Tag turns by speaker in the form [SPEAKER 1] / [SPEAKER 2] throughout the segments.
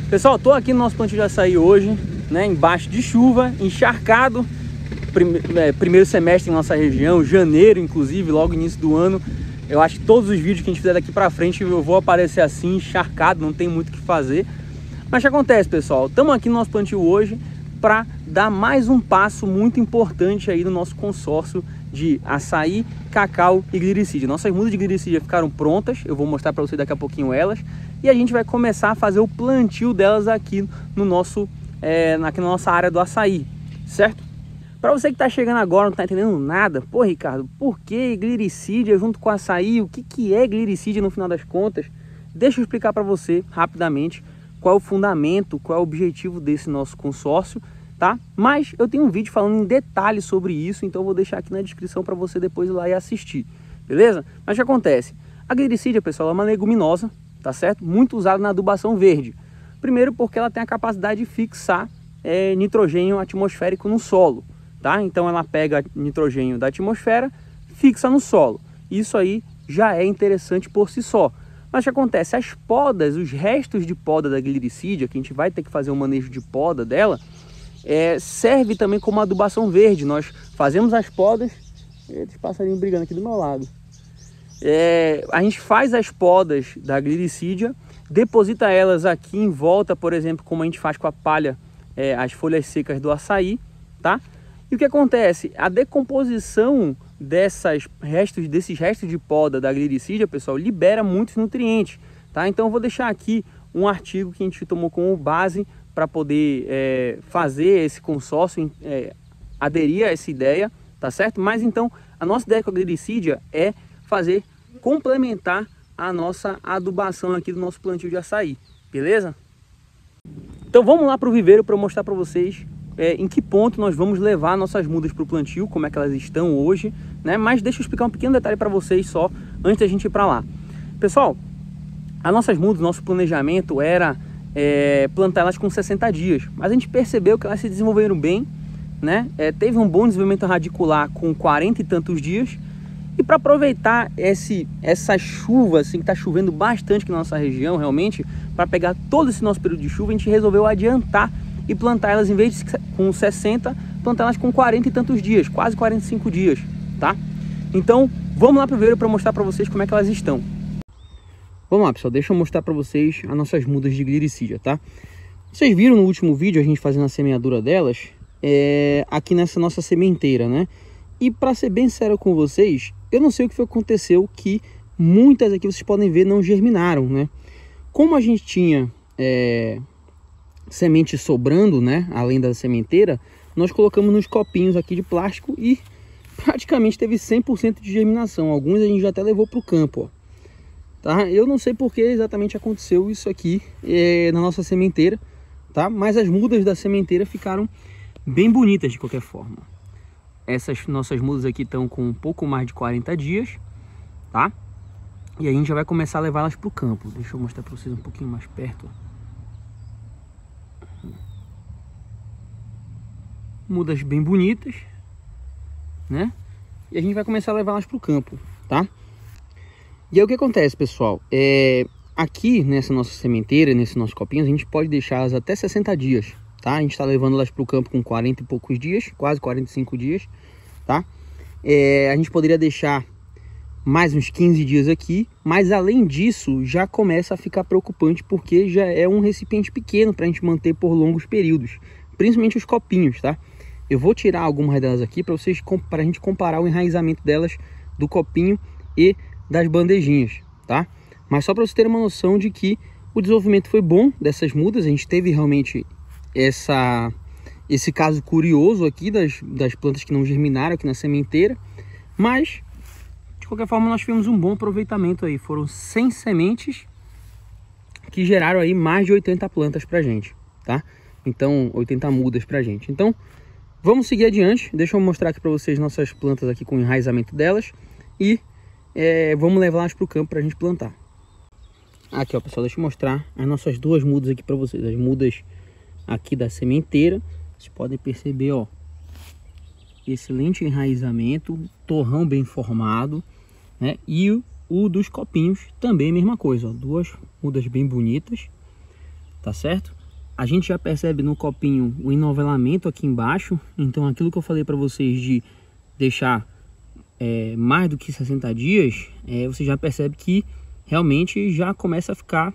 [SPEAKER 1] Pessoal, tô aqui no nosso plantio de açaí hoje, né, embaixo de chuva, encharcado. Primeiro semestre em nossa região, janeiro inclusive, logo início do ano. Eu acho que todos os vídeos que a gente fizer daqui pra frente eu vou aparecer assim, encharcado, não tem muito o que fazer. Mas o que acontece, pessoal? Estamos aqui no nosso plantio hoje para dar mais um passo muito importante aí no nosso consórcio de açaí, cacau e glicídia. Nossas mudas de glicídia ficaram prontas, eu vou mostrar para vocês daqui a pouquinho elas. E a gente vai começar a fazer o plantio delas aqui no nosso, aqui na nossa área do açaí, certo? Para você que está chegando agora, não está entendendo nada, pô Ricardo, por que glicídia junto com açaí? O que é glicídia no final das contas? Deixa eu explicar para você rapidamente qual é o fundamento, qual é o objetivo desse nosso consórcio, tá? Mas eu tenho um vídeo falando em detalhes sobre isso, então eu vou deixar aqui na descrição para você depois ir lá e assistir, beleza? Mas o que acontece? A glicídia, pessoal, é uma leguminosa, tá certo? Muito usada na adubação verde. Primeiro porque ela tem a capacidade de fixar nitrogênio atmosférico no solo, tá? Então ela pega nitrogênio da atmosfera, fixa no solo. Isso aí já é interessante por si só. Mas o que acontece? As podas, os restos de poda da glicídia, que a gente vai ter que fazer um manejo de poda dela, serve também como adubação verde. Nós fazemos as podas, esses passarinhos brigando aqui do meu lado. A gente faz as podas da glicídia, deposita elas aqui em volta, por exemplo, como a gente faz com a palha, as folhas secas do açaí, tá? E o que acontece? A decomposição desses restos de poda da glicídia, pessoal, libera muitos nutrientes, tá? Então eu vou deixar aqui um artigo que a gente tomou como base para poder fazer esse consórcio, aderir a essa ideia, tá certo? Mas então a nossa ideia com a glicídia é complementar a nossa adubação aqui do nosso plantio de açaí, beleza? Então vamos lá para o viveiro para eu mostrar para vocês em que ponto nós vamos levar nossas mudas para o plantio, como é que elas estão hoje, né? Mas deixa eu explicar um pequeno detalhe para vocês só antes da gente ir para lá. Pessoal, as nossas mudas, nosso planejamento era plantar elas com 60 dias, mas a gente percebeu que elas se desenvolveram bem, né? Teve um bom desenvolvimento radicular com 40 e tantos dias. E para aproveitar essa chuva, assim, que está chovendo bastante aqui na nossa região, realmente, para pegar todo esse nosso período de chuva, a gente resolveu adiantar e plantar elas, em vez de com 60, plantar elas com 40 e tantos dias, quase 45 dias, tá? Então, vamos lá primeiro para mostrar para vocês como é que elas estão. Vamos lá, pessoal, deixa eu mostrar para vocês as nossas mudas de glicídia, tá? Vocês viram no último vídeo a gente fazendo a semeadura delas, aqui nessa nossa sementeira, né? E para ser bem sério com vocês, eu não sei o que foi que aconteceu, que muitas aqui vocês podem ver não germinaram, né? Como a gente tinha semente sobrando, né? Além da sementeira, nós colocamos nos copinhos aqui de plástico e praticamente teve 100% de germinação. Alguns a gente já até levou para o campo, ó. Tá? Eu não sei por que exatamente aconteceu isso aqui na nossa sementeira, tá? Mas as mudas da sementeira ficaram bem bonitas de qualquer forma. Essas nossas mudas aqui estão com um pouco mais de 40 dias, tá? E a gente já vai começar a levá-las para o campo. Deixa eu mostrar para vocês um pouquinho mais perto. Mudas bem bonitas, né? E a gente vai começar a levá-las para o campo, tá? E aí o que acontece, pessoal? Aqui nessa nossa sementeira, nesse nosso copinho, a gente pode deixá-las até 60 dias. Tá? A gente está levando elas para o campo com 40 e poucos dias, quase 45 dias, tá? A gente poderia deixar mais uns 15 dias aqui, mas além disso já começa a ficar preocupante porque já é um recipiente pequeno para a gente manter por longos períodos, principalmente os copinhos, tá? Eu vou tirar algumas delas aqui para a gente comparar o enraizamento delas do copinho e das bandejinhas, tá? Mas só para vocês terem uma noção de que o desenvolvimento foi bom dessas mudas, a gente teve realmente esse caso curioso aqui das plantas que não germinaram aqui na sementeira, mas de qualquer forma nós tivemos um bom aproveitamento aí. Foram 100 sementes que geraram aí mais de 80 plantas pra gente, tá? Então 80 mudas pra gente. Então vamos seguir adiante. Deixa eu mostrar aqui para vocês nossas plantas aqui com o enraizamento delas e vamos levá-las para o campo pra gente plantar. Aqui, ó, pessoal, deixa eu mostrar as nossas duas mudas aqui para vocês, as mudas aqui da sementeira. Vocês podem perceber, ó, excelente enraizamento, torrão bem formado, né? E o dos copinhos também a mesma coisa, ó, duas mudas bem bonitas, tá certo? a gente já percebe no copinho o enovelamento aqui embaixo. Então aquilo que eu falei para vocês de deixar mais do que 60 dias, você já percebe que realmente já começa a ficar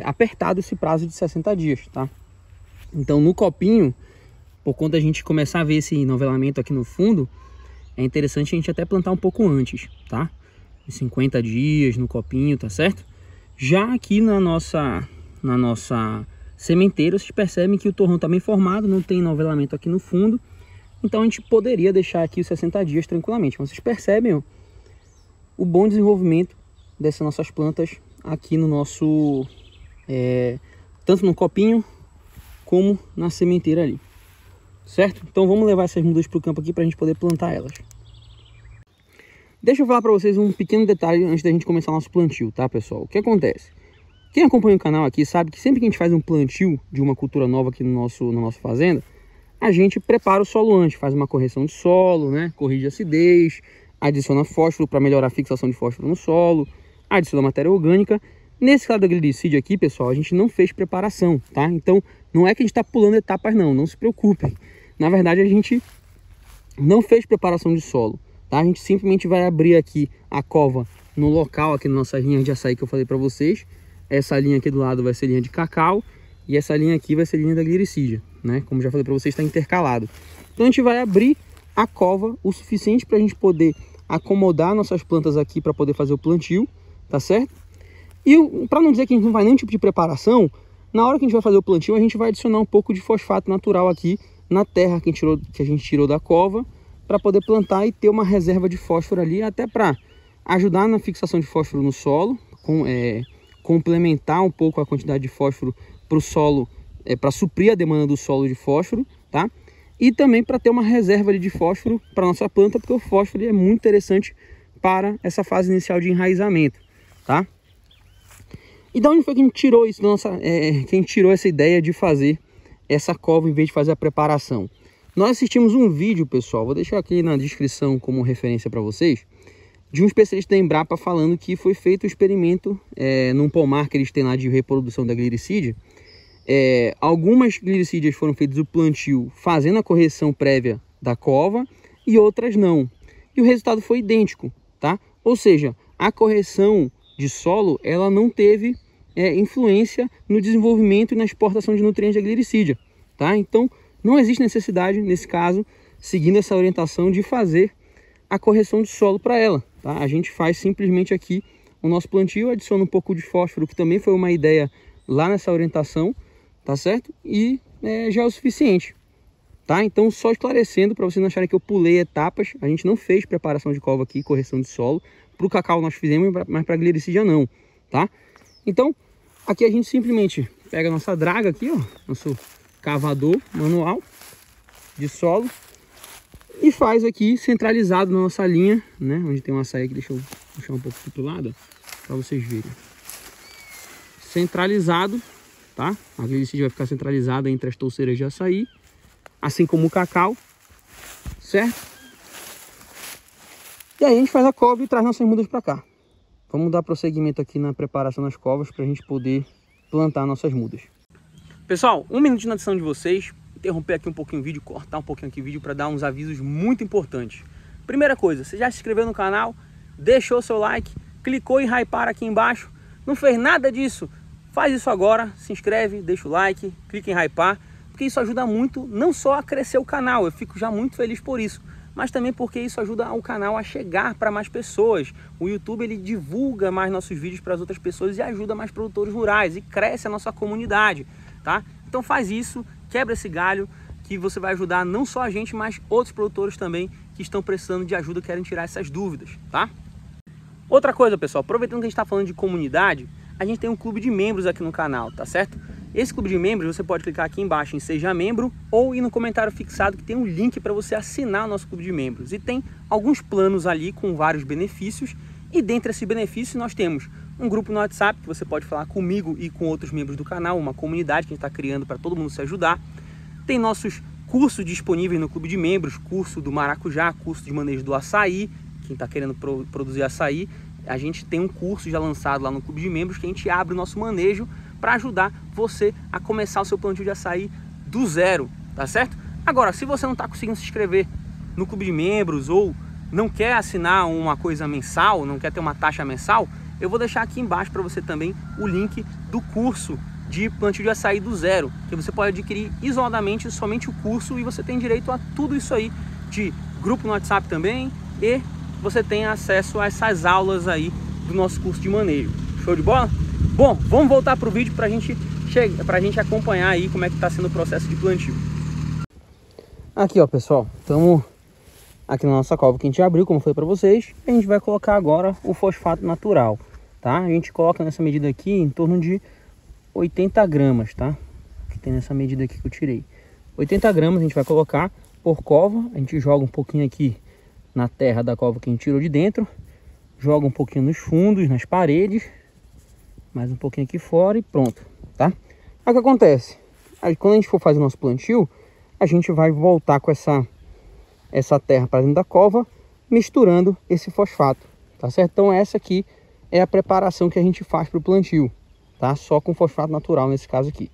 [SPEAKER 1] apertado esse prazo de 60 dias, tá? Então no copinho, por conta da gente começar a ver esse enovelamento aqui no fundo, é interessante a gente até plantar um pouco antes, tá? 50 dias no copinho, tá certo? Já aqui na nossa sementeira, vocês percebem que o torrão está bem formado, não tem enovelamento aqui no fundo. Então a gente poderia deixar aqui os 60 dias tranquilamente. Mas vocês percebem, ó, o bom desenvolvimento dessas nossas plantas aqui no nosso... tanto no copinho como na sementeira ali. Certo? Então vamos levar essas mudas para o campo aqui para a gente poder plantar elas. Deixa eu falar para vocês um pequeno detalhe antes da gente começar nosso plantio, tá, pessoal? O que acontece? Quem acompanha o canal aqui sabe que sempre que a gente faz um plantio de uma cultura nova aqui na nossa fazenda, a gente prepara o solo antes, faz uma correção de solo, né? Corrige a acidez, adiciona fósforo para melhorar a fixação de fósforo no solo, adiciona matéria orgânica. Nesse caso da Glyricidea aqui, pessoal, a gente não fez preparação, tá? Então não é que a gente está pulando etapas não se preocupem. Na verdade a gente não fez preparação de solo. Tá? A gente simplesmente vai abrir aqui a cova no local, aqui na nossa linha de açaí que eu falei para vocês. Essa linha aqui do lado vai ser linha de cacau e essa linha aqui vai ser linha da Glyricidea, né? Como já falei para vocês, está intercalado. Então a gente vai abrir a cova o suficiente para a gente poder acomodar nossas plantas aqui para poder fazer o plantio, tá certo? E para não dizer que a gente não vai nenhum tipo de preparação, na hora que a gente vai fazer o plantio, a gente vai adicionar um pouco de fosfato natural aqui na terra que a gente tirou da cova, para poder plantar e ter uma reserva de fósforo ali, até para ajudar na fixação de fósforo no solo, complementar um pouco a quantidade de fósforo para o solo, para suprir a demanda do solo de fósforo, tá? E também para ter uma reserva ali de fósforo para nossa planta, porque o fósforo é muito interessante para essa fase inicial de enraizamento, tá? E de onde foi que a gente tirou isso, que a gente tirou essa ideia de fazer essa cova em vez de fazer a preparação? Nós assistimos um vídeo, pessoal, vou deixar aqui na descrição como referência para vocês, de um especialista da Embrapa falando que foi feito um experimento num pomar que eles têm lá de reprodução da Glyricidea. Algumas Glyricideias foram feitas o plantio fazendo a correção prévia da cova e outras não. E o resultado foi idêntico, tá? Ou seja, a correção de solo ela não teve influência no desenvolvimento e na exportação de nutrientes da Glyricidea, tá? Então não existe necessidade, nesse caso, seguindo essa orientação, de fazer a correção de solo para ela, tá? A gente faz simplesmente aqui o nosso plantio, adiciona um pouco de fósforo, que também foi uma ideia lá nessa orientação, tá certo? E já é o suficiente, tá? Então, só esclarecendo, para vocês não acharem que eu pulei etapas, a gente não fez preparação de cova aqui, correção de solo. Para o cacau nós fizemos, mas para a Glyricidea não, tá? Então, aqui a gente simplesmente pega a nossa draga aqui, ó, nosso cavador manual de solo e faz aqui centralizado na nossa linha, né? Onde tem um açaí aqui, deixa eu puxar um pouco aqui pro lado para vocês verem. Centralizado, tá? A Glyricidea vai ficar centralizada entre as touceiras de açaí, assim como o cacau, certo? E aí a gente faz a cova e traz nossas mudas para cá. Vamos dar prosseguimento aqui na preparação das covas para a gente poder plantar nossas mudas. Pessoal, um minutinho na edição de vocês, interromper aqui um pouquinho o vídeo, cortar um pouquinho aqui o vídeo para dar uns avisos muito importantes. Primeira coisa, você já se inscreveu no canal, deixou seu like, clicou em hypar aqui embaixo, não fez nada disso? Faz isso agora, se inscreve, deixa o like, clica em hypar, porque isso ajuda muito, não só a crescer o canal, eu fico já muito feliz por isso, mas também porque isso ajuda o canal a chegar para mais pessoas. O YouTube ele divulga mais nossos vídeos para as outras pessoas e ajuda mais produtores rurais e cresce a nossa comunidade, tá? Então faz isso, quebra esse galho, que você vai ajudar não só a gente, mas outros produtores também que estão precisando de ajuda, querem tirar essas dúvidas, tá? Outra coisa, pessoal, aproveitando que a gente está falando de comunidade, a gente tem um clube de membros aqui no canal, tá certo? Esse clube de membros você pode clicar aqui embaixo em Seja Membro ou ir no comentário fixado que tem um link para você assinar o nosso clube de membros. E tem alguns planos ali com vários benefícios, e dentre esses benefícios nós temos um grupo no WhatsApp que você pode falar comigo e com outros membros do canal, uma comunidade que a gente está criando para todo mundo se ajudar. Tem nossos cursos disponíveis no clube de membros, curso do maracujá, curso de manejo do açaí, quem está querendo produzir açaí, a gente tem um curso já lançado lá no clube de membros que a gente abre o nosso manejo para ajudar você a começar o seu plantio de açaí do zero, tá certo? Agora, se você não está conseguindo se inscrever no clube de membros ou não quer assinar uma coisa mensal, não quer ter uma taxa mensal, eu vou deixar aqui embaixo para você também o link do curso de plantio de açaí do zero, que você pode adquirir isoladamente somente o curso e você tem direito a tudo isso aí, de grupo no WhatsApp também, e você tem acesso a essas aulas aí do nosso curso de manejo. Show de bola? Bom, vamos voltar para o vídeo para a gente acompanhar aí como é que está sendo o processo de plantio. Aqui, ó, pessoal, estamos aqui na nossa cova que a gente abriu, como foi para vocês. A gente vai colocar agora o fosfato natural, tá? A gente coloca nessa medida aqui em torno de 80 gramas, tá? Que tem nessa medida aqui que eu tirei. 80 gramas a gente vai colocar por cova. A gente joga um pouquinho aqui na terra da cova que a gente tirou de dentro. Joga um pouquinho nos fundos, nas paredes. Mais um pouquinho aqui fora e pronto, tá? Aí o que acontece? Aí, quando a gente for fazer o nosso plantio, a gente vai voltar com essa terra para dentro da cova, misturando esse fosfato, tá certo? Então essa aqui é a preparação que a gente faz para o plantio, tá? Só com fosfato natural nesse caso aqui.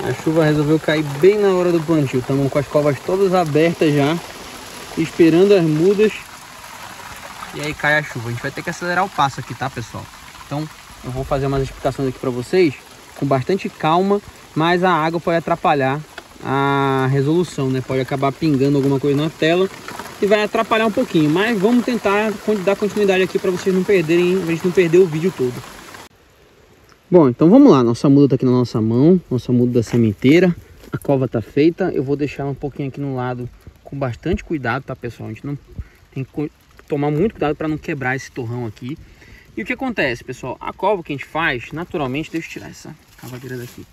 [SPEAKER 1] A chuva resolveu cair bem na hora do plantio. Estamos com as covas todas abertas já, esperando as mudas. E aí cai a chuva. A gente vai ter que acelerar o passo aqui, tá, pessoal? Então eu vou fazer umas explicações aqui para vocês com bastante calma, mas a água pode atrapalhar a resolução, né? Pode acabar pingando alguma coisa na tela e vai atrapalhar um pouquinho, mas vamos tentar dar continuidade aqui para vocês não perderem, a gente não perder o vídeo todo. Bom, então vamos lá, nossa muda tá aqui na nossa mão, nossa muda da sementeira, a cova tá feita. Eu vou deixar um pouquinho aqui no lado com bastante cuidado, tá, pessoal? A gente não tem que tomar muito cuidado para não quebrar esse torrão aqui. E o que acontece, pessoal? A cova que a gente faz, naturalmente, deixa eu tirar essa cavadeira daqui,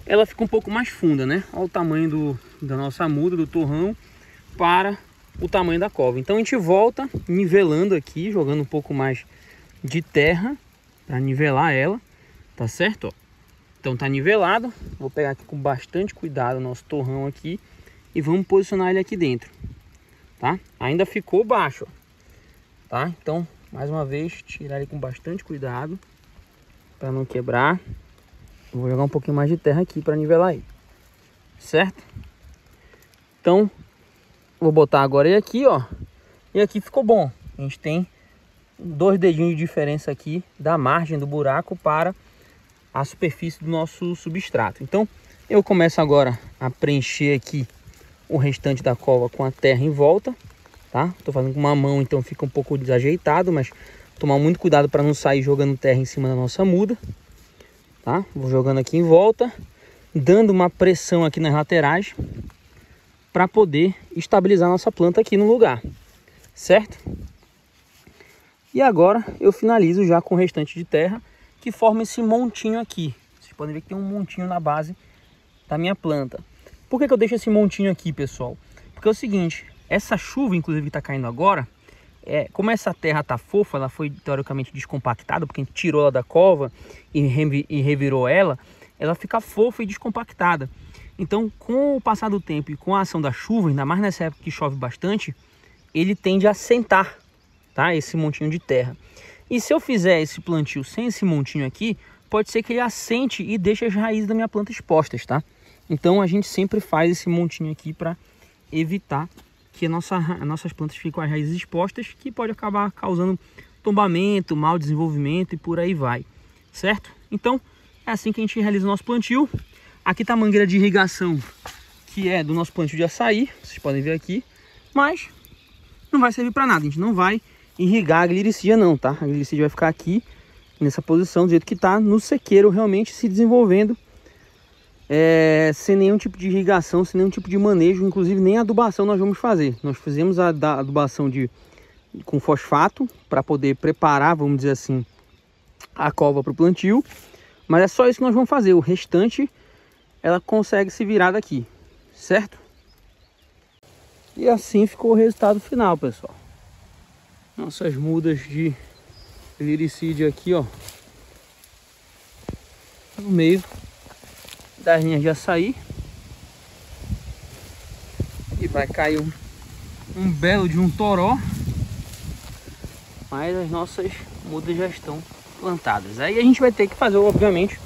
[SPEAKER 1] ela fica um pouco mais funda, né? Olha o tamanho da nossa muda, do torrão, para o tamanho da cova. Então a gente volta nivelando aqui, jogando um pouco mais de terra para nivelar ela, tá certo? Ó. Então tá nivelado. Vou pegar aqui com bastante cuidado o nosso torrão aqui e vamos posicionar ele aqui dentro, tá? Ainda ficou baixo, ó, tá? Então, mais uma vez, tirar ele com bastante cuidado para não quebrar. Eu vou jogar um pouquinho mais de terra aqui para nivelar ele, certo? Então, vou botar agora ele aqui, ó. E aqui ficou bom. A gente tem 2 dedinhos de diferença aqui da margem do buraco para a superfície do nosso substrato. Então, eu começo agora a preencher aqui o restante da cova com a terra em volta, tá? Tô fazendo com uma mão, então fica um pouco desajeitado, mas tomar muito cuidado para não sair jogando terra em cima da nossa muda. Tá? Vou jogando aqui em volta, dando uma pressão aqui nas laterais para poder estabilizar nossa planta aqui no lugar, certo? E agora eu finalizo já com o restante de terra que forma esse montinho aqui. Vocês podem ver que tem um montinho na base da minha planta. Por que eu deixo esse montinho aqui, pessoal? Porque é o seguinte, essa chuva inclusive que está caindo agora, como essa terra tá fofa, ela foi teoricamente descompactada, porque a gente tirou ela da cova e revirou ela fica fofa e descompactada. Então, com o passar do tempo e com a ação da chuva, ainda mais nessa época que chove bastante, ele tende a assentar, tá? Esse montinho de terra. E se eu fizer esse plantio sem esse montinho aqui, pode ser que ele assente e deixe as raízes da minha planta expostas, tá? Então, a gente sempre faz esse montinho aqui para evitar que as nossas plantas fiquem com as raízes expostas, que pode acabar causando tombamento, mau desenvolvimento e por aí vai, certo? Então, é assim que a gente realiza o nosso plantio. Aqui está a mangueira de irrigação, que é do nosso plantio de açaí, vocês podem ver aqui, mas não vai servir para nada, a gente não vai irrigar a gliricídia não, tá? A gliricídia vai ficar aqui, nessa posição, do jeito que está, no sequeiro, realmente se desenvolvendo, sem nenhum tipo de irrigação, sem nenhum tipo de manejo, inclusive nem adubação nós vamos fazer. Nós fizemos a adubação com fosfato para poder preparar, vamos dizer assim, a cova para o plantio, mas é só isso que nós vamos fazer. O restante ela consegue se virar daqui, certo? E assim ficou o resultado final, pessoal. Nossas mudas de liricídio aqui, ó, no meio das linhas de açaí, e vai cair um belo de um toró, mas as nossas mudas já estão plantadas. Aí a gente vai ter que fazer, obviamente,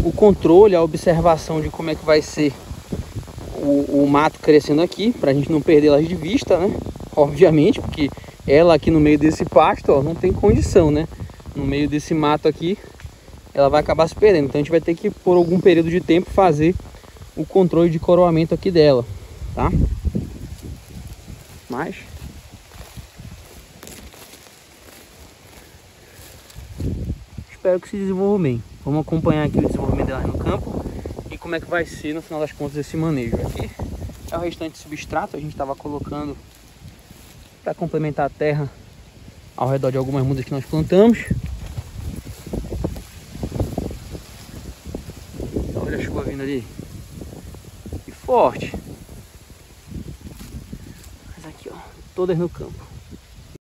[SPEAKER 1] o controle, a observação de como é que vai ser o mato crescendo aqui, pra gente não perder elas de vista, né? Obviamente, porque ela aqui no meio desse pasto, ó, não tem condição, né? No meio desse mato aqui, ela vai acabar se perdendo. Então a gente vai ter que, por algum período de tempo, fazer o controle de coroamento aqui dela, tá? Mas espero que se desenvolva bem. Vamos acompanhar aqui o desenvolvimento dela no campo e como é que vai ser no final das contas esse manejo. Aqui é o restante substrato, a gente estava colocando para complementar a terra ao redor de algumas mudas que nós plantamos. Olha a chuva vindo ali, e forte. Mas aqui, ó, todas no campo.